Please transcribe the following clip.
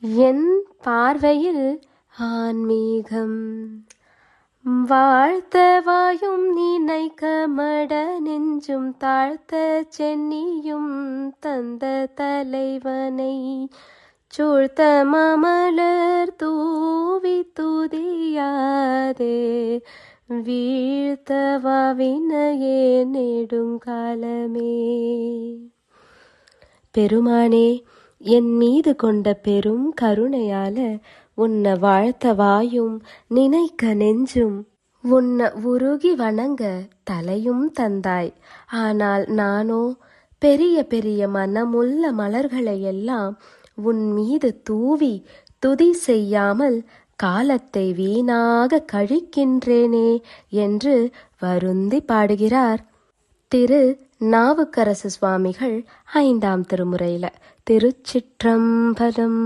என் பார்வையில் ஆன்மீகம். வாழ்த்த வாயும் நினைக்க மட நெஞ்சும் தாழ்த்த சென்னியும் தந்த தலைவனை சூழ்த்த மாமலர் தூவி துதியாதே வீழ்த்தவா வினையே நெடுங்காலமே. பெருமானே, என் மீது கொண்ட பெரும் கருணையால உன்னை வாழ்த்த வாயும் நினைக்க நெஞ்சும் உன்னை உருகி வணங்க தலையும் தந்தாய். ஆனால் நானோ பெரிய பெரிய மனமுள்ள மலர்களை எல்லாம் உன் மீது தூவி துதி செய்யாமல் காலத்தை வீணாக கழிக்கின்றேனே என்று வருந்தி பாடுகிறார் திரு நாவுக்கரசு சுவாமிகள் 5ஆம் திருமுறையில. திருச்சிற்றம்பலம்.